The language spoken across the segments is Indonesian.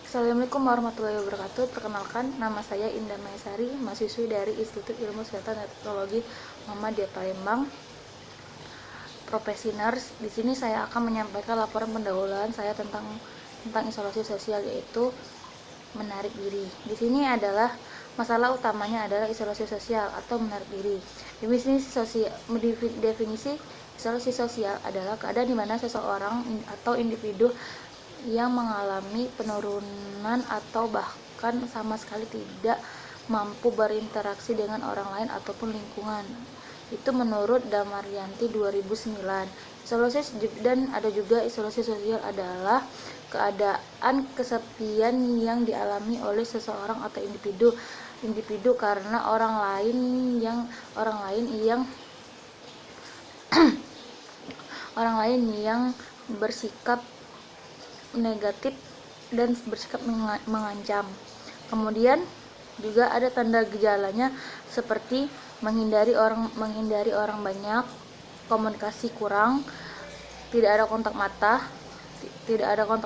Assalamualaikum warahmatullahi wabarakatuh. Perkenalkan, nama saya Indah Maesari, mahasiswi dari Institut Ilmu Kesehatan dan Teknologi Muhammadiyah Palembang, profesi nurse. Di sini saya akan menyampaikan laporan pendahuluan saya tentang isolasi sosial, yaitu menarik diri. Di sini adalah masalah utamanya adalah isolasi sosial atau menarik diri. Definisi isolasi sosial adalah keadaan di mana seseorang atau individu yang mengalami penurunan atau bahkan sama sekali tidak mampu berinteraksi dengan orang lain ataupun lingkungan. Itu menurut Damaryanti 2009. Dan ada juga isolasi sosial adalah keadaan kesepian yang dialami oleh seseorang atau individu karena orang lain yang bersikap negatif dan bersikap mengancam. Kemudian juga ada tanda gejalanya seperti menghindari orang banyak, komunikasi kurang, tidak ada kontak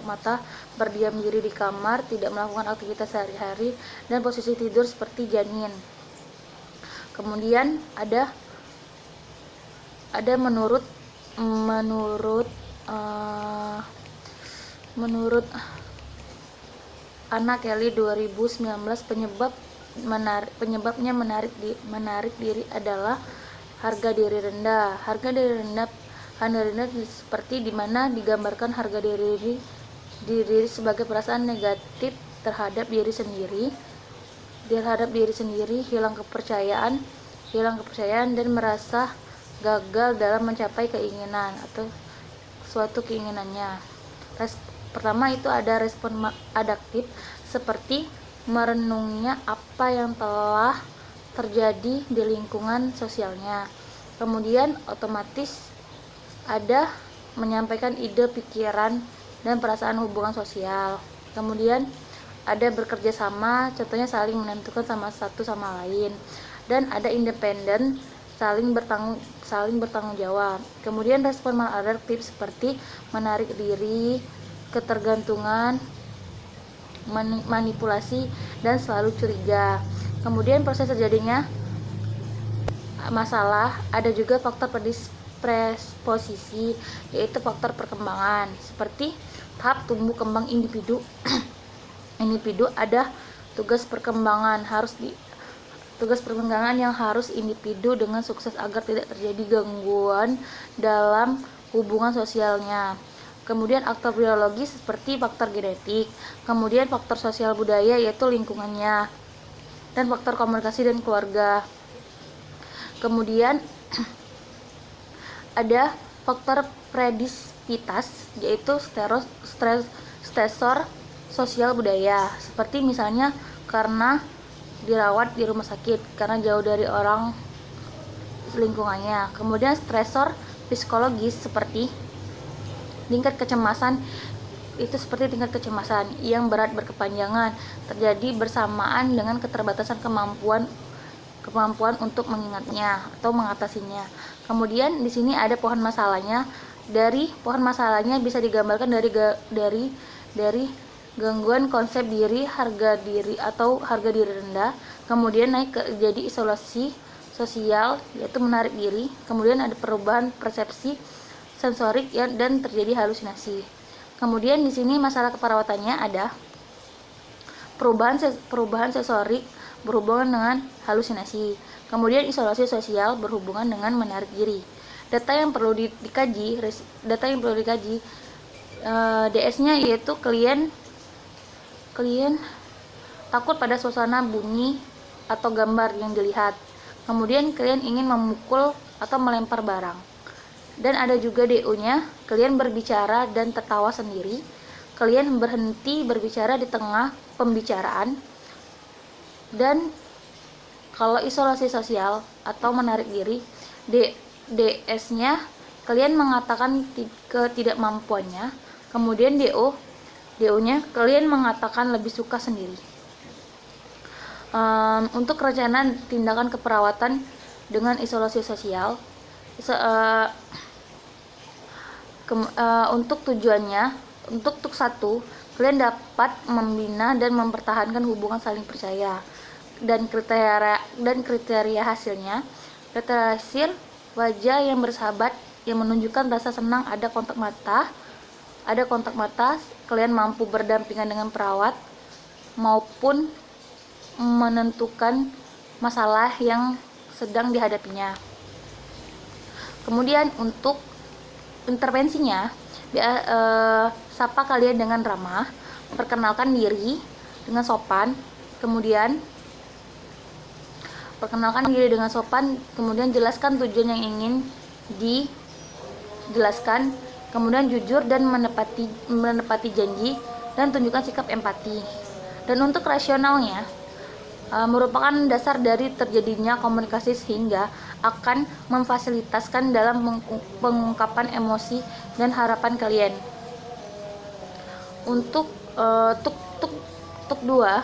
mata, berdiam diri di kamar, tidak melakukan aktivitas sehari-hari, dan posisi tidur seperti janin. Kemudian ada menurut Anna Kelly 2019, penyebabnya menarik diri adalah harga diri rendah. Harga diri rendah seperti dimana digambarkan harga diri sebagai perasaan negatif terhadap diri sendiri, hilang kepercayaan dan merasa gagal dalam mencapai keinginan atau suatu keinginannya. Pertama itu ada respon adaptif seperti merenungnya apa yang telah terjadi di lingkungan sosialnya. Kemudian otomatis ada menyampaikan ide, pikiran, dan perasaan hubungan sosial. Kemudian ada bekerja sama, contohnya saling menentukan satu sama lain. Dan ada independen, saling bertanggung jawab. Kemudian respon maladaptif seperti menarik diri, ketergantungan, manipulasi, dan selalu curiga. Kemudian proses terjadinya masalah, ada juga faktor predisposisi, yaitu faktor perkembangan seperti tahap tumbuh kembang individu. Ada tugas perkembangan yang harus individu dengan sukses agar tidak terjadi gangguan dalam hubungan sosialnya. Kemudian faktor biologis seperti faktor genetik, kemudian faktor sosial budaya yaitu lingkungannya, dan faktor komunikasi dan keluarga. Kemudian ada faktor predispositas yaitu stresor sosial budaya, seperti misalnya karena dirawat di rumah sakit karena jauh dari orang lingkungannya. Kemudian stresor psikologis seperti tingkat kecemasan yang berat berkepanjangan terjadi bersamaan dengan keterbatasan kemampuan untuk mengingatnya atau mengatasinya. Kemudian di sini ada pohon masalahnya. Dari pohon masalahnya bisa digambarkan dari gangguan konsep diri, harga diri rendah, kemudian naik ke jadi isolasi sosial yaitu menarik diri, kemudian ada perubahan persepsi sensorik dan terjadi halusinasi. Kemudian di sini masalah keperawatannya ada perubahan sensorik berhubungan dengan halusinasi. Kemudian isolasi sosial berhubungan dengan menarik diri. Data yang perlu dikaji DS-nya yaitu klien takut pada suasana, bunyi, atau gambar yang dilihat. Kemudian klien ingin memukul atau melempar barang. Dan ada juga DO-nya, klien berbicara dan tertawa sendiri. Klien berhenti berbicara di tengah pembicaraan. Dan kalau isolasi sosial atau menarik diri, DS-nya klien mengatakan ketidakmampuannya. Kemudian DO-nya klien mengatakan lebih suka sendiri. Untuk rencana tindakan keperawatan dengan isolasi sosial, untuk tujuannya, untuk satu, kalian dapat membina dan mempertahankan hubungan saling percaya. Dan kriteria hasilnya, kriteria hasil wajah yang bersahabat yang menunjukkan rasa senang, ada kontak mata, kalian mampu berdampingan dengan perawat maupun menentukan masalah yang sedang dihadapinya. Kemudian untuk intervensinya, sapa kalian dengan ramah, perkenalkan diri dengan sopan, kemudian jelaskan tujuan yang ingin dijelaskan, kemudian jujur dan menepati janji, dan tunjukkan sikap empati. Dan untuk rasionalnya, merupakan dasar dari terjadinya komunikasi sehingga akan memfasilitaskan dalam pengungkapan emosi dan harapan kalian. Untuk tuk 2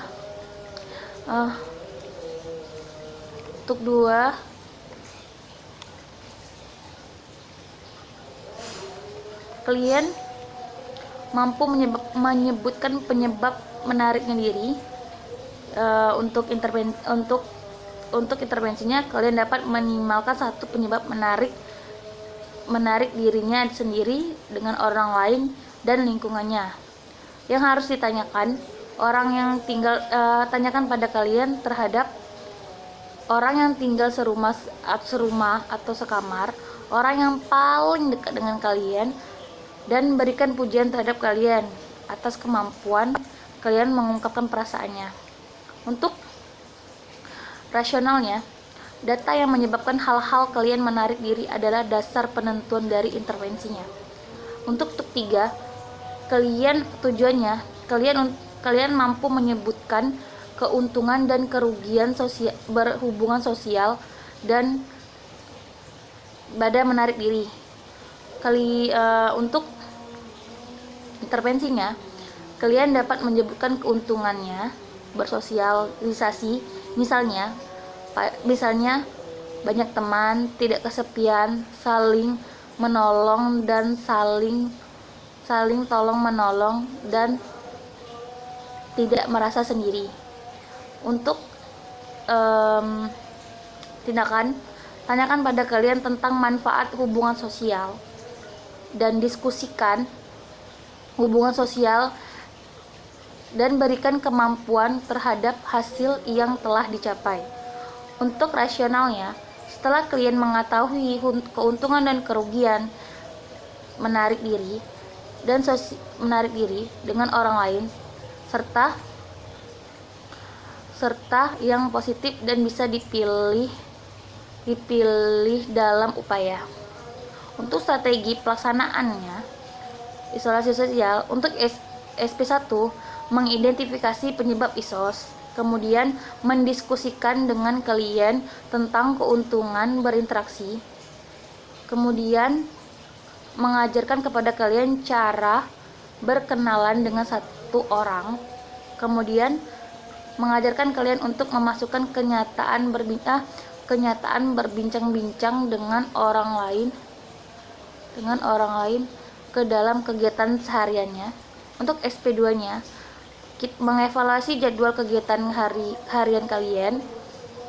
kalian mampu menyebutkan penyebab menariknya diri. Untuk intervensinya, kalian dapat minimalkan satu penyebab menarik dirinya sendiri dengan orang lain dan lingkungannya. Yang harus ditanyakan tanyakan pada kalian terhadap orang yang tinggal serumah atau sekamar, orang yang paling dekat dengan kalian, dan berikan pujian terhadap kalian atas kemampuan kalian mengungkapkan perasaannya. Untuk rasionalnya, data yang menyebabkan hal-hal kalian menarik diri adalah dasar penentuan dari intervensinya. Untuk tuk 3, kalian mampu menyebutkan keuntungan dan kerugian berhubungan sosial dan pada menarik diri. Untuk intervensinya, kalian dapat menyebutkan keuntungannya bersosialisasi, misalnya banyak teman, tidak kesepian, saling menolong dan saling tolong menolong, dan tidak merasa sendiri. Untuk tindakan, tanyakan pada kalian tentang manfaat hubungan sosial dan diskusikan hubungan sosial dan berikan kemampuan terhadap hasil yang telah dicapai. Untuk rasionalnya, setelah kalian mengetahui keuntungan dan kerugian menarik diri dengan orang lain, serta yang positif dan bisa dipilih dalam upaya. Untuk strategi pelaksanaannya, isolasi sosial, untuk SP1 mengidentifikasi penyebab ISOS, kemudian mendiskusikan dengan kalian tentang keuntungan berinteraksi, kemudian mengajarkan kepada kalian cara berkenalan dengan satu orang, kemudian mengajarkan kalian untuk memasukkan kenyataan berbincang-bincang dengan orang lain ke dalam kegiatan sehariannya. Untuk SP2-nya, mengevaluasi jadwal kegiatan harian kalian.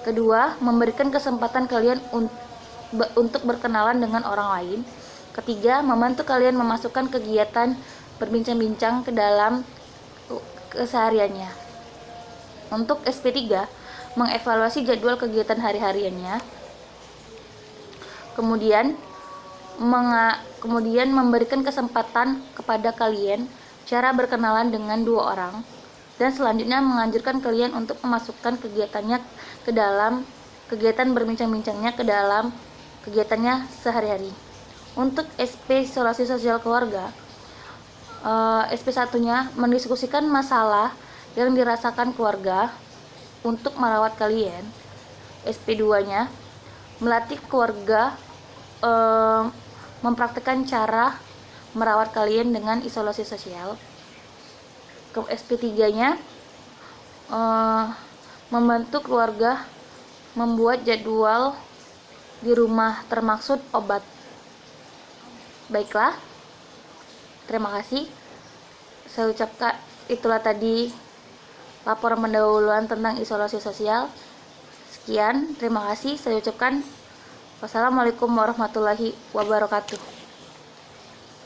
Kedua, memberikan kesempatan kalian untuk berkenalan dengan orang lain. Ketiga, membantu kalian memasukkan kegiatan berbincang-bincang ke dalam kesehariannya. Untuk SP3, mengevaluasi jadwal kegiatan hari-hariannya. Kemudian memberikan kesempatan kepada kalian cara berkenalan dengan 2 orang, dan selanjutnya menganjurkan kalian untuk memasukkan kegiatan berbincang-bincangnya ke dalam kegiatannya sehari-hari. Untuk SP isolasi sosial keluarga, SP1-nya mendiskusikan masalah yang dirasakan keluarga untuk merawat kalian. SP2-nya melatih keluarga mempraktikkan cara merawat kalian dengan isolasi sosial. Ke SP3-nya membantu keluarga membuat jadwal di rumah termaksud obat. Baiklah, terima kasih. Saya ucapkan itulah tadi laporan pendahuluan tentang isolasi sosial. Sekian, terima kasih saya ucapkan. Wassalamualaikum warahmatullahi wabarakatuh.